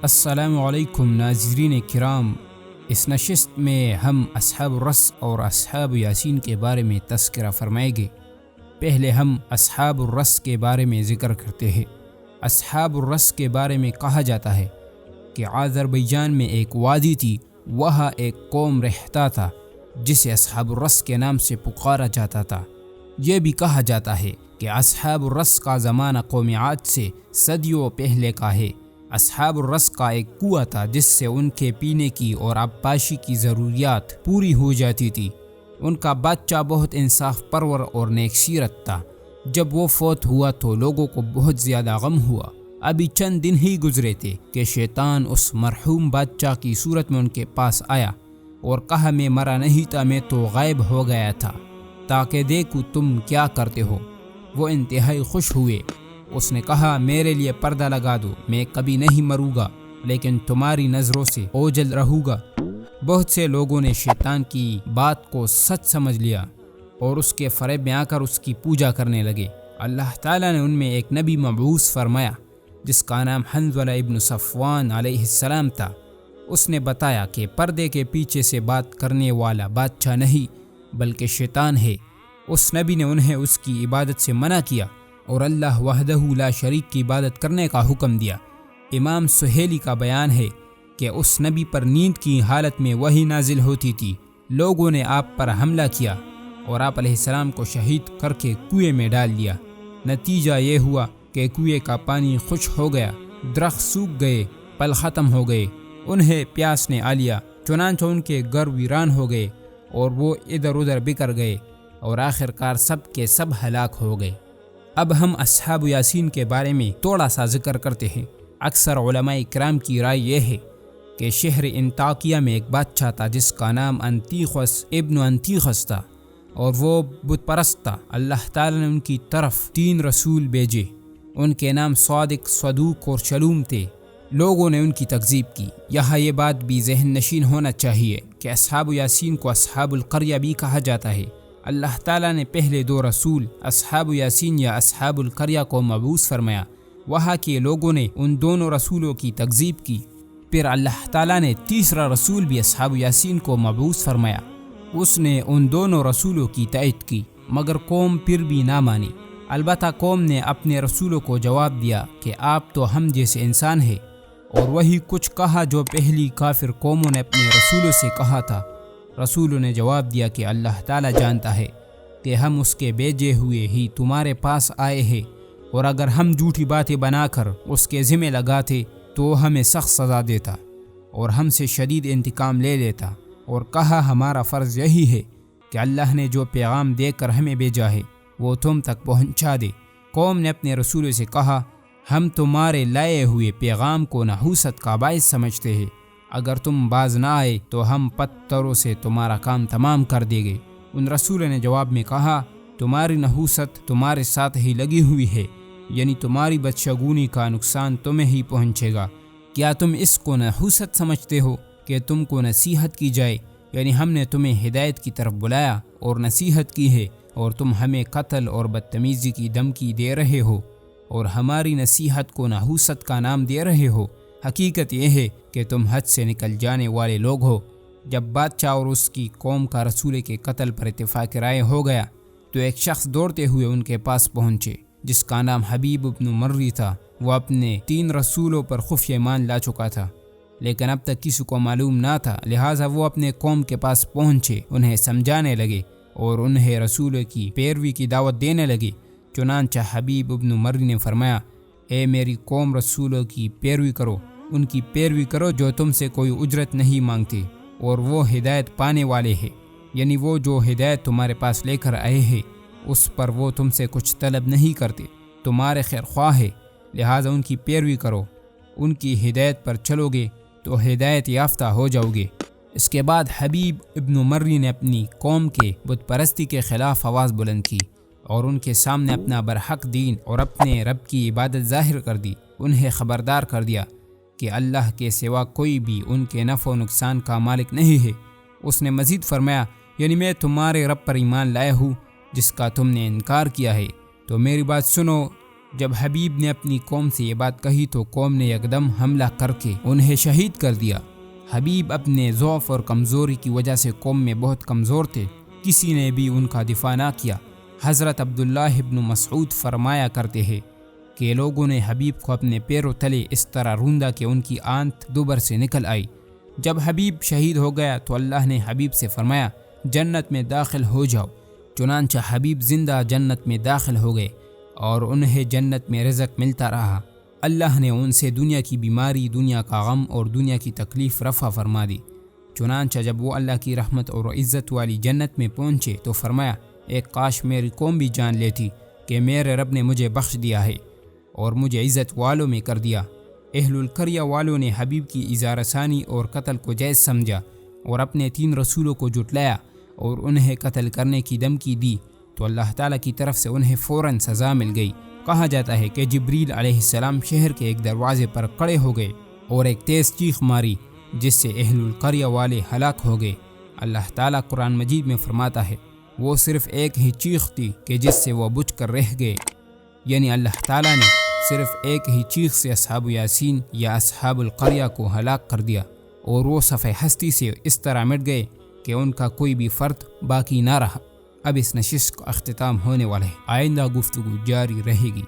السلام علیکم ناظرین کرام، اس نشست میں ہم اصحاب الرس اور اصحاب یاسین کے بارے میں تذکرہ فرمائیں گے۔ پہلے ہم اصحاب الرس کے بارے میں ذکر کرتے ہیں۔ اصحاب الرس کے بارے میں کہا جاتا ہے کہ آذربائیجان میں ایک وادی تھی، وہاں ایک قوم رہتا تھا جسے اصحاب الرس کے نام سے پکارا جاتا تھا۔ یہ بھی کہا جاتا ہے کہ اصحاب الرس کا زمانہ قوم عاد سے صدیوں پہلے کا ہے۔ اصحاب الرس کا ایک کنواں تھا جس سے ان کے پینے کی اور آبپاشی کی ضروریات پوری ہو جاتی تھی۔ ان کا بادشاہ بہت انصاف پرور اور نیک سیرت تھا۔ جب وہ فوت ہوا تو لوگوں کو بہت زیادہ غم ہوا۔ ابھی چند دن ہی گزرے تھے کہ شیطان اس مرحوم بادشاہ کی صورت میں ان کے پاس آیا اور کہا، میں مرا نہیں تھا، میں تو غائب ہو گیا تھا، تاکہ دیکھوں تم کیا کرتے ہو۔ وہ انتہائی خوش ہوئے۔ اس نے کہا، میرے لیے پردہ لگا دو، میں کبھی نہیں مروں گا لیکن تمہاری نظروں سے اوجھل رہوں گا۔ بہت سے لوگوں نے شیطان کی بات کو سچ سمجھ لیا اور اس کے فریب میں آ کر اس کی پوجا کرنے لگے۔ اللہ تعالیٰ نے ان میں ایک نبی مبعوث فرمایا جس کا نام حنظلہ ابن صفوان علیہ السلام تھا۔ اس نے بتایا کہ پردے کے پیچھے سے بات کرنے والا بادشاہ نہیں بلکہ شیطان ہے۔ اس نبی نے انہیں اس کی عبادت سے منع کیا اور اللہ وحدہ لا شریک کی عبادت کرنے کا حکم دیا۔ امام سہیلی کا بیان ہے کہ اس نبی پر نیند کی حالت میں وحی نازل ہوتی تھی۔ لوگوں نے آپ پر حملہ کیا اور آپ علیہ السلام کو شہید کر کے کنویں میں ڈال دیا۔ نتیجہ یہ ہوا کہ کنویں کا پانی خشک ہو گیا، درخت سوکھ گئے، پھل ختم ہو گئے، انہیں پیاس نے آ لیا، چنانچہ ان کے گھر ویران ہو گئے اور وہ ادھر ادھر بکھر گئے اور آخرکار سب کے سب ہلاک ہو گئے۔ اب ہم اصحاب یاسین کے بارے میں تھوڑا سا ذکر کرتے ہیں۔ اکثر علماء کرام کی رائے یہ ہے کہ شہر انطاکیہ میں ایک بادشاہ تھا جس کا نام انتیخوس ابن انتیخوس تھا اور وہ بت پرست تھا۔ اللہ تعالیٰ نے ان کی طرف 3 رسول بھیجے۔ ان کے نام صادق، صدوق اور شلوم تھے۔ لوگوں نے ان کی تکذیب کی۔ یہاں یہ بات بھی ذہن نشین ہونا چاہیے کہ اصحاب یاسین کو اصحاب القریہ بھی کہا جاتا ہے۔ اللہ تعالیٰ نے پہلے 2 رسول اصحاب یاسین یا اصحاب القریہ کو مبعوث فرمایا۔ وہاں کے لوگوں نے ان دونوں رسولوں کی تکذیب کی۔ پھر اللہ تعالیٰ نے تیسرا رسول بھی اصحاب یاسین کو مبعوث فرمایا۔ اس نے ان دونوں رسولوں کی تائید کی مگر قوم پھر بھی نہ مانی۔ البتہ قوم نے اپنے رسولوں کو جواب دیا کہ آپ تو ہم جیسے انسان ہیں، اور وہی کچھ کہا جو پہلی کافر قوموں نے اپنے رسولوں سے کہا تھا۔ رسولوں نے جواب دیا کہ اللہ تعالیٰ جانتا ہے کہ ہم اس کے بھیجے ہوئے ہی تمہارے پاس آئے ہیں، اور اگر ہم جھوٹی باتیں بنا کر اس کے ذمہ لگاتے تو ہمیں سخت سزا دیتا اور ہم سے شدید انتقام لے لیتا۔ اور کہا، ہمارا فرض یہی ہے کہ اللہ نے جو پیغام دے کر ہمیں بھیجا ہے وہ تم تک پہنچا دے۔ قوم نے اپنے رسولوں سے کہا، ہم تمہارے لائے ہوئے پیغام کو نحوست کا باعث سمجھتے ہیں، اگر تم باز نہ آئے تو ہم پتھروں سے تمہارا کام تمام کر دیں گے۔ ان رسولوں نے جواب میں کہا، تمہاری نحوست تمہارے ساتھ ہی لگی ہوئی ہے، یعنی تمہاری بدشگونی کا نقصان تمہیں ہی پہنچے گا۔ کیا تم اس کو نحوست سمجھتے ہو کہ تم کو نصیحت کی جائے؟ یعنی ہم نے تمہیں ہدایت کی طرف بلایا اور نصیحت کی ہے، اور تم ہمیں قتل اور بدتمیزی کی دھمکی دے رہے ہو اور ہماری نصیحت کو نحوست کا نام دے رہے ہو۔ حقیقت یہ ہے کہ تم حد سے نکل جانے والے لوگ ہو۔ جب بادشاہ اور اس کی قوم کا رسول کے قتل پر اتفاق رائے ہو گیا تو ایک شخص دوڑتے ہوئے ان کے پاس پہنچے جس کا نام حبیب ابن مری تھا۔ وہ اپنے 3 رسولوں پر خفیہ ایمان لا چکا تھا لیکن اب تک کسی کو معلوم نہ تھا، لہٰذا وہ اپنے قوم کے پاس پہنچے، انہیں سمجھانے لگے اور انہیں رسولوں کی پیروی کی دعوت دینے لگے۔ چنانچہ حبیب ابن مری نے فرمایا، اے میری قوم، رسولوں کی پیروی کرو، ان کی پیروی کرو جو تم سے کوئی اجرت نہیں مانگتے اور وہ ہدایت پانے والے ہیں، یعنی وہ جو ہدایت تمہارے پاس لے کر آئے ہیں اس پر وہ تم سے کچھ طلب نہیں کرتے، تمہارے خیر خواہ ہے، لہٰذا ان کی پیروی کرو، ان کی ہدایت پر چلو گے تو ہدایت یافتہ ہو جاؤ گے۔ اس کے بعد حبیب ابن مری نے اپنی قوم کے بت پرستی کے خلاف آواز بلند کی اور ان کے سامنے اپنا برحق دین اور اپنے رب کی عبادت ظاہر کر دی۔ انہیں خبردار کر دیا کہ اللہ کے سوا کوئی بھی ان کے نفع و نقصان کا مالک نہیں ہے۔ اس نے مزید فرمایا، یعنی میں تمہارے رب پر ایمان لایا ہوں جس کا تم نے انکار کیا ہے، تو میری بات سنو، جب حبیب نے اپنی قوم سے یہ بات کہی تو قوم نے یکدم حملہ کر کے انہیں شہید کر دیا۔ حبیب اپنے ضعف اور کمزوری کی وجہ سے قوم میں بہت کمزور تھے، کسی نے بھی ان کا دفاع نہ کیا۔ حضرت عبداللہ ابن مسعود فرمایا کرتے ہیں کہ لوگوں نے حبیب کو اپنے پیروں تلے اس طرح روندا کہ ان کی آنت دوبر سے نکل آئی۔ جب حبیب شہید ہو گیا تو اللہ نے حبیب سے فرمایا جنت میں داخل ہو جاؤ۔ چنانچہ حبیب زندہ جنت میں داخل ہو گئے اور انہیں جنت میں رزق ملتا رہا۔ اللہ نے ان سے دنیا کی بیماری، دنیا کا غم اور دنیا کی تکلیف رفع فرما دی۔ چنانچہ جب وہ اللہ کی رحمت اور عزت والی جنت میں پہنچے تو فرمایا ایک کاش میری قوم بھی جان لیتی کہ میرے رب نے مجھے بخش دیا ہے اور مجھے عزت والوں میں کر دیا۔ اہل القریہ والوں نے حبیب کی اظہار ثانی اور قتل کو جائز سمجھا اور اپنے 3 رسولوں کو جھٹلایا اور انہیں قتل کرنے کی دھمکی دی تو اللہ تعالیٰ کی طرف سے انہیں فوراً سزا مل گئی۔ کہا جاتا ہے کہ جبریل علیہ السلام شہر کے ایک دروازے پر کھڑے ہو گئے اور ایک تیز چیخ ماری جس سے اہل القریہ والے ہلاک ہو گئے۔ اللہ تعالیٰ قرآن مجید میں فرماتا ہے وہ صرف ایک ہی چیخ تھی کہ جس سے وہ بجھ کر رہ گئے، یعنی اللہ تعالیٰ نے صرف ایک ہی چیخ سے اصحاب یاسین یا اصحاب القریہ کو ہلاک کر دیا اور وہ صفحہ ہستی سے اس طرح مٹ گئے کہ ان کا کوئی بھی فرد باقی نہ رہا۔ اب اس نشست کا اختتام ہونے والا ہے، آئندہ گفتگو جاری رہے گی۔